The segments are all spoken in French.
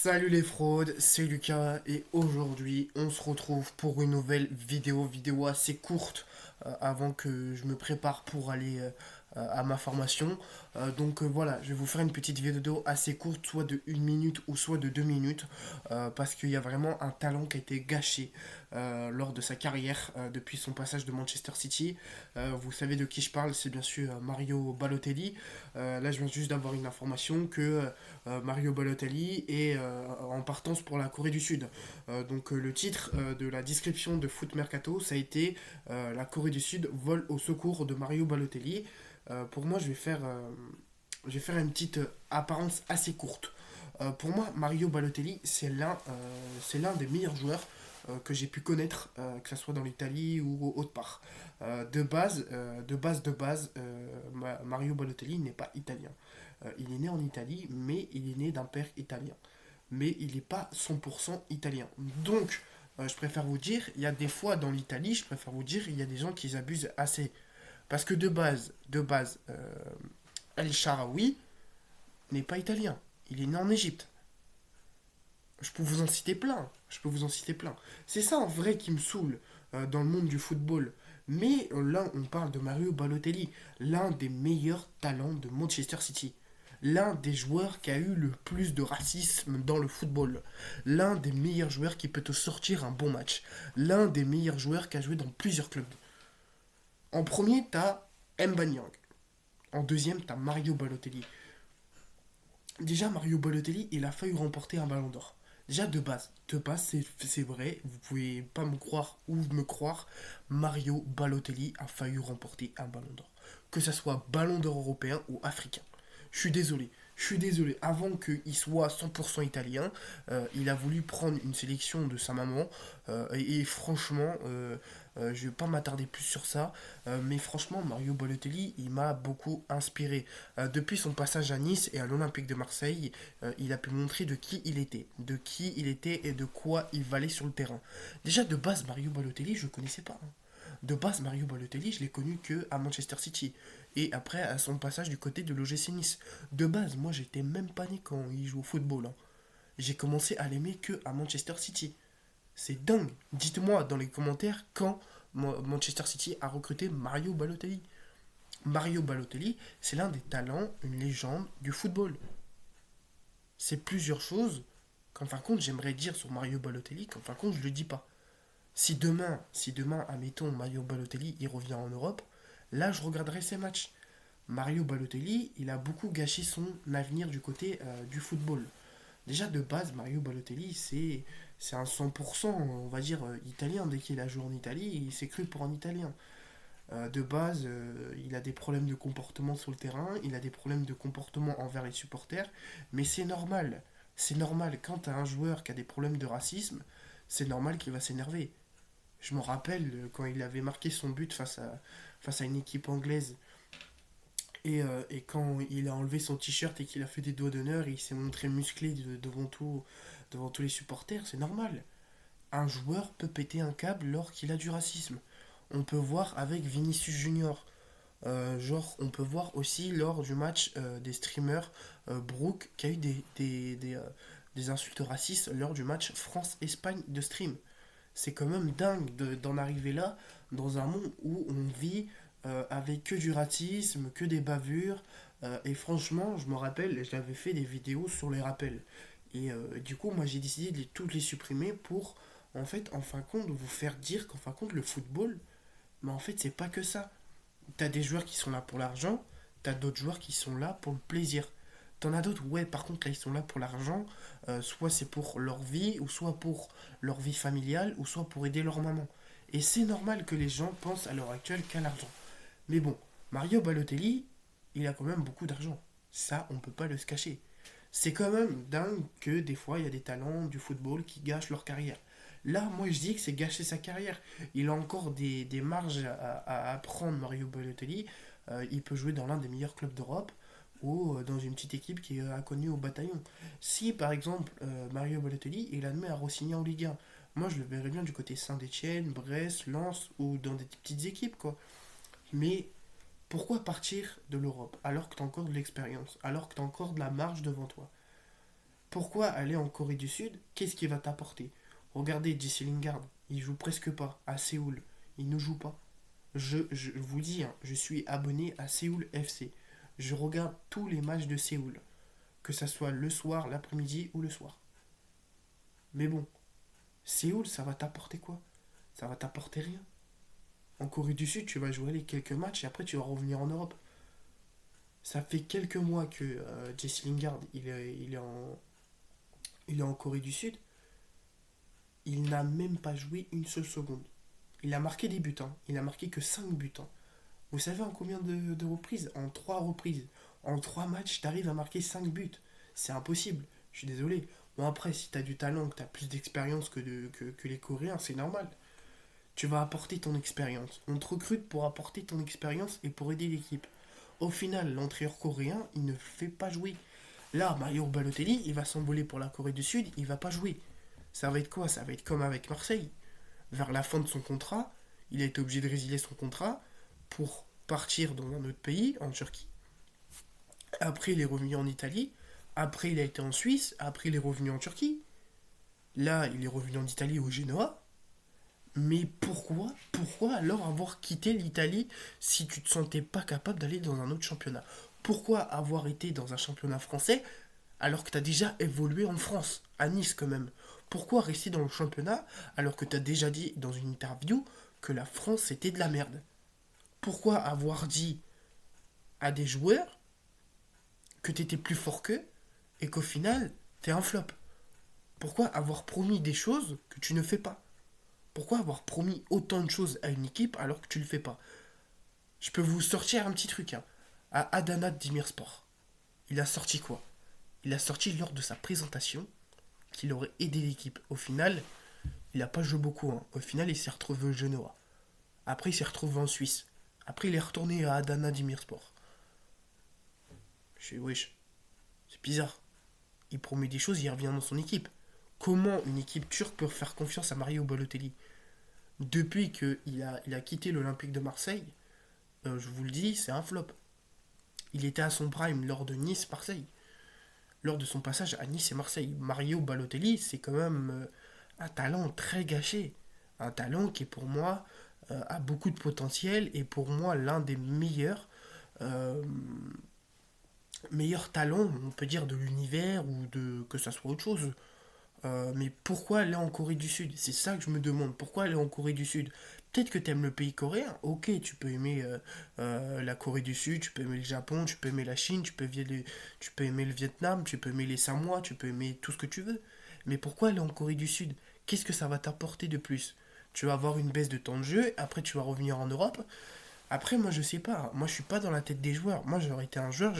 Salut les fraudes, c'est Lucas et aujourd'hui on se retrouve pour une nouvelle vidéo assez courte avant que je me prépare pour aller à ma formation. Voilà, je vais vous faire une petite vidéo assez courte, soit de 1 minute ou soit de 2 minutes, parce qu'il y a vraiment un talent qui a été gâché lors de sa carrière depuis son passage de Manchester City. Vous savez de qui je parle, c'est bien sûr Mario Balotelli. Là je viens juste d'avoir une information que Mario Balotelli est en partance pour la Corée du Sud. Le titre de la description de Foot Mercato, ça a été la Corée du Sud vole au secours de Mario Balotelli. Pour moi, je vais faire une petite apparence assez courte. Pour moi, Mario Balotelli, c'est l'un des meilleurs joueurs que j'ai pu connaître, que ce soit dans l'Italie ou autre part. Mario Balotelli n'est pas italien. Il est né en Italie, mais il est né d'un père italien. Mais il n'est pas 100% italien. Je préfère vous dire, il y a des fois dans l'Italie, je préfère vous dire, il y a des gens qui abusent assez. Parce que El Sharawi n'est pas italien. Il est né en Égypte. Je peux vous en citer plein. Je peux vous en citer plein. C'est ça en vrai qui me saoule dans le monde du football. Mais là, on parle de Mario Balotelli, l'un des meilleurs talents de Manchester City. L'un des joueurs qui a eu le plus de racisme dans le football. L'un des meilleurs joueurs qui peut te sortir un bon match. L'un des meilleurs joueurs qui a joué dans plusieurs clubs. En premier, t'as Mbanyang. En deuxième, t'as Mario Balotelli. Déjà, Mario Balotelli, il a failli remporter un ballon d'or. Déjà, de base, c'est vrai, vous pouvez pas me croire ou me croire, Mario Balotelli a failli remporter un ballon d'or. Que ce soit ballon d'or européen ou africain. Je suis désolé. Je suis désolé. Avant qu'il soit 100% italien, il a voulu prendre une sélection de sa maman. Et franchement, je vais pas m'attarder plus sur ça. Mais franchement, Mario Balotelli, il m'a beaucoup inspiré. Depuis son passage à Nice et à l'Olympique de Marseille, il a pu montrer de qui il était. De qui il était et de quoi il valait sur le terrain. Déjà, de base, Mario Balotelli, je ne connaissais pas, hein. De base, Mario Balotelli, je l'ai connu que à Manchester City. Et après, à son passage du côté de l'OGC Nice. De base, moi, j'étais même pas né quand il joue au football, hein. J'ai commencé à l'aimer que à Manchester City. C'est dingue. Dites-moi dans les commentaires quand Manchester City a recruté Mario Balotelli. Mario Balotelli, c'est l'un des talents, une légende du football. C'est plusieurs choses qu'en fin de compte, j'aimerais dire sur Mario Balotelli, qu'en fin de compte, je le dis pas. Si demain, admettons, Mario Balotelli, il revient en Europe, là, je regarderai ses matchs. Mario Balotelli, il a beaucoup gâché son avenir du côté du football. Déjà, de base, Mario Balotelli, c'est un 100%, on va dire, italien. Dès qu'il a joué en Italie, il s'est cru pour un italien. De base, il a des problèmes de comportement sur le terrain, il a des problèmes de comportement envers les supporters, mais c'est normal. C'est normal, quand tu as un joueur qui a des problèmes de racisme, c'est normal qu'il va s'énerver. Je me rappelle quand il avait marqué son but face à une équipe anglaise, et quand il a enlevé son t-shirt et qu'il a fait des doigts d'honneur, il s'est montré musclé devant tous les supporters, c'est normal. Un joueur peut péter un câble lors qu'il a du racisme. On peut voir avec Vinicius Junior. Genre, on peut voir aussi lors du match des streamers Brooke qui a eu des insultes racistes lors du match France-Espagne de stream. C'est quand même dingue d'en arriver là dans un monde où on vit avec que du racisme, que des bavures. Et franchement, je me rappelle, j'avais fait des vidéos sur les rappels. Du coup, moi j'ai décidé de toutes les supprimer pour, en fait, en fin de compte, vous faire dire qu'en fin de compte, le football, mais en fait, c'est pas que ça. T'as des joueurs qui sont là pour l'argent, t'as d'autres joueurs qui sont là pour le plaisir. T'en as d'autres, ouais, par contre, là, ils sont là pour l'argent. Soit c'est pour leur vie, ou soit pour leur vie familiale, ou soit pour aider leur maman. Et c'est normal que les gens pensent à l'heure actuelle qu'à l'argent. Mais bon, Mario Balotelli, il a quand même beaucoup d'argent. Ça, on peut pas le se cacher. C'est quand même dingue que des fois, il y a des talents du football qui gâchent leur carrière. Là, moi, je dis que c'est gâcher sa carrière. Il a encore des marges à prendre, Mario Balotelli. Il peut jouer dans l'un des meilleurs clubs d'Europe ou dans une petite équipe qui est inconnue au bataillon. Si, par exemple, Mario Balotelli, il admet à re-signer en Ligue 1, moi, je le verrais bien du côté Saint-Etienne, Brest, Lens ou dans des petites équipes, quoi. Mais pourquoi partir de l'Europe alors que tu as encore de l'expérience, alors que tu as encore de la marge devant toi? Pourquoi aller en Corée du Sud? Qu'est-ce qui va t'apporter? Regardez, Jesse Lingard, il joue presque pas à Séoul. Il ne joue pas. Je vous dis, hein, je suis abonné à Séoul FC. Je regarde tous les matchs de Séoul, que ça soit le soir, l'après-midi ou le soir. Mais bon, Séoul, ça va t'apporter quoi? Ça va t'apporter rien. En Corée du Sud, tu vas jouer les quelques matchs et après tu vas revenir en Europe. Ça fait quelques mois que Jesse Lingard, il est en Corée du Sud. Il n'a même pas joué une seule seconde. Il a marqué des buts, hein. Il a marqué que 5 buts, hein. Vous savez en combien de reprises? En 3 reprises. En 3 matchs, t'arrives à marquer 5 buts. C'est impossible. Je suis désolé. Bon, après, si t'as du talent, que t'as plus d'expérience que les Coréens, c'est normal. Tu vas apporter ton expérience. On te recrute pour apporter ton expérience et pour aider l'équipe. Au final, l'entraîneur coréen, il ne fait pas jouer. Là, Mario Balotelli, il va s'envoler pour la Corée du Sud, il va pas jouer. Ça va être quoi? Ça va être comme avec Marseille. Vers la fin de son contrat, il a été obligé de résilier son contrat pour partir dans un autre pays, en Turquie. Après, il est revenu en Italie. Après, il a été en Suisse. Après, il est revenu en Turquie. Là, il est revenu en Italie au Genoa. Mais pourquoi alors avoir quitté l'Italie si tu te sentais pas capable d'aller dans un autre championnat? Pourquoi avoir été dans un championnat français alors que tu as déjà évolué en France, à Nice quand même? Pourquoi rester dans le championnat alors que tu as déjà dit dans une interview que la France c'était de la merde? Pourquoi avoir dit à des joueurs que tu étais plus fort qu'eux et qu'au final t'es un flop? Pourquoi avoir promis des choses que tu ne fais pas? Pourquoi avoir promis autant de choses à une équipe alors que tu ne le fais pas? Je peux vous sortir un petit truc, hein. À Adana Demirspor, il a sorti quoi? Il a sorti lors de sa présentation qu'il aurait aidé l'équipe. Au final, il n'a pas joué beaucoup, hein. Au final, il s'est retrouvé au Genoa. Après, il s'est retrouvé en Suisse. Après, il est retourné à Adana Demirspor. Je suis wesh, c'est bizarre. Il promet des choses, il revient dans son équipe. Comment une équipe turque peut faire confiance à Mario Balotelli? Depuis qu'il a quitté l'Olympique de Marseille, je vous le dis, c'est un flop. Il était à son prime lors de Nice-Marseille. Lors de son passage à Nice et Marseille. Mario Balotelli, c'est quand même un talent très gâché. Un talent qui, pour moi, a beaucoup de potentiel et pour moi, l'un des euh, meilleurs talents, on peut dire, de l'univers ou de que ça soit autre chose. Mais pourquoi aller en Corée du Sud? C'est ça que je me demande. Pourquoi aller en Corée du Sud? Peut-être que tu aimes le pays coréen. Ok, tu peux aimer la Corée du Sud, tu peux aimer le Japon, tu peux aimer la Chine, tu peux aimer le Vietnam, tu peux aimer les Samoa, tu peux aimer tout ce que tu veux. Mais pourquoi aller en Corée du Sud? Qu'est-ce que ça va t'apporter de plus? Tu vas avoir une baisse de temps de jeu, après tu vas revenir en Europe. Après, moi je sais pas. Moi je suis pas dans la tête des joueurs. Moi j'aurais été un joueur,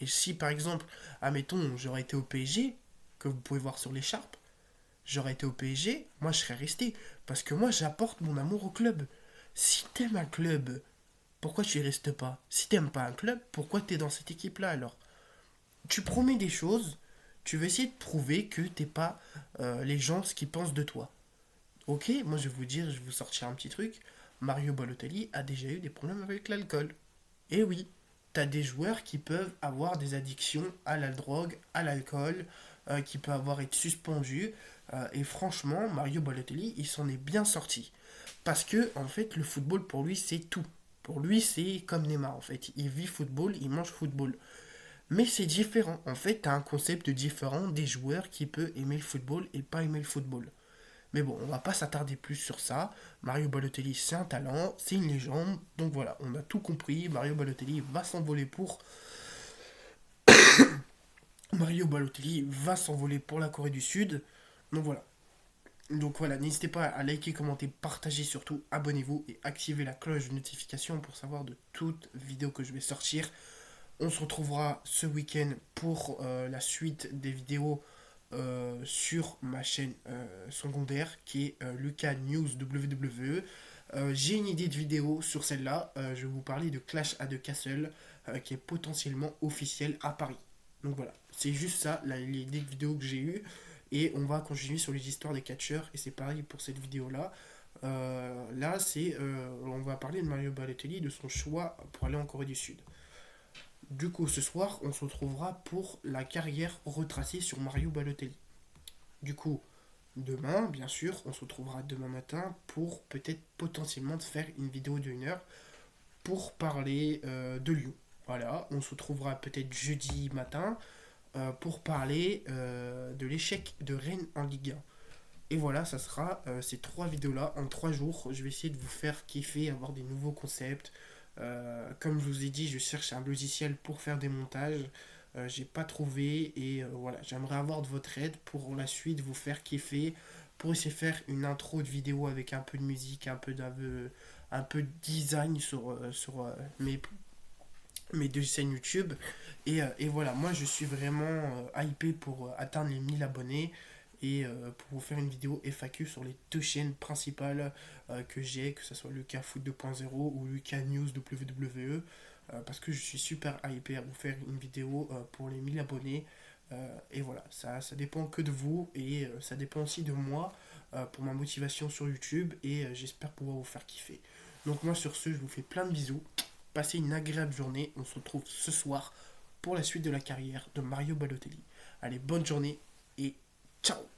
et si par exemple, admettons, j'aurais été au PSG, que vous pouvez voir sur l'écharpe, j'aurais été au PSG, moi je serais resté. Parce que moi j'apporte mon amour au club. Si t'aimes un club, pourquoi tu y restes pas? Si t'aimes pas un club, pourquoi t'es dans cette équipe-là alors? Tu promets des choses, tu veux essayer de prouver que t'es pas les gens ce qu'ils pensent de toi. Ok, moi je vais vous dire, je vais vous sortir un petit truc. Mario Balotelli a déjà eu des problèmes avec l'alcool. Et oui, t'as des joueurs qui peuvent avoir des addictions à la drogue, à l'alcool, qui peuvent avoir été suspendus. Et franchement, Mario Balotelli, il s'en est bien sorti. Parce que, en fait, le football, pour lui, c'est tout. Pour lui, c'est comme Neymar, en fait. Il vit football, il mange football. Mais c'est différent. En fait, t'as un concept différent des joueurs qui peuvent aimer le football et pas aimer le football. Mais bon, on va pas s'attarder plus sur ça. Mario Balotelli, c'est un talent, c'est une légende. Donc voilà, on a tout compris. Mario Balotelli va s'envoler pour. Mario Balotelli va s'envoler pour la Corée du Sud. Donc voilà. Donc voilà, n'hésitez pas à liker, commenter, partager, surtout abonnez-vous et activez la cloche de notification pour savoir de toutes vidéos que je vais sortir. On se retrouvera ce week-end pour la suite des vidéos sur ma chaîne secondaire qui est Lucas News WWE. J'ai une idée de vidéo sur celle-là. Je vais vous parler de Clash at the Castle qui est potentiellement officiel à Paris. Donc voilà, c'est juste ça, l'idée de vidéo que j'ai eue. Et on va continuer sur les histoires des catcheurs. Et c'est pareil pour cette vidéo-là. On va parler de Mario Balotelli, de son choix pour aller en Corée du Sud. Du coup, ce soir, on se retrouvera pour la carrière retracée sur Mario Balotelli. Du coup, demain, bien sûr, on se retrouvera demain matin pour peut-être potentiellement faire une vidéo d'1 heure pour parler de Lyon. Voilà, on se retrouvera peut-être jeudi matin pour parler de l'échec de Rennes en Ligue 1. Et voilà, ça sera ces 3 vidéos-là en 3 jours. Je vais essayer de vous faire kiffer, avoir des nouveaux concepts. Comme je vous ai dit, je cherche un logiciel pour faire des montages. J'ai pas trouvé et voilà, j'aimerais avoir de votre aide pour la suite vous faire kiffer, pour essayer de faire une intro de vidéo avec un peu de musique, un peu de design sur mes 2 chaînes YouTube. Et voilà, moi je suis vraiment hypé pour atteindre les 1000 abonnés et pour vous faire une vidéo FAQ sur les 2 chaînes principales que j'ai, que ce soit Lucas Foot 2.0 ou Lucas News WWE, parce que je suis super hypé à vous faire une vidéo pour les 1000 abonnés. Et voilà, ça dépend que de vous et ça dépend aussi de moi pour ma motivation sur YouTube et j'espère pouvoir vous faire kiffer. Donc moi sur ce, je vous fais plein de bisous. Passez une agréable journée. On se retrouve ce soir pour la suite de la carrière de Mario Balotelli. Allez, bonne journée et ciao.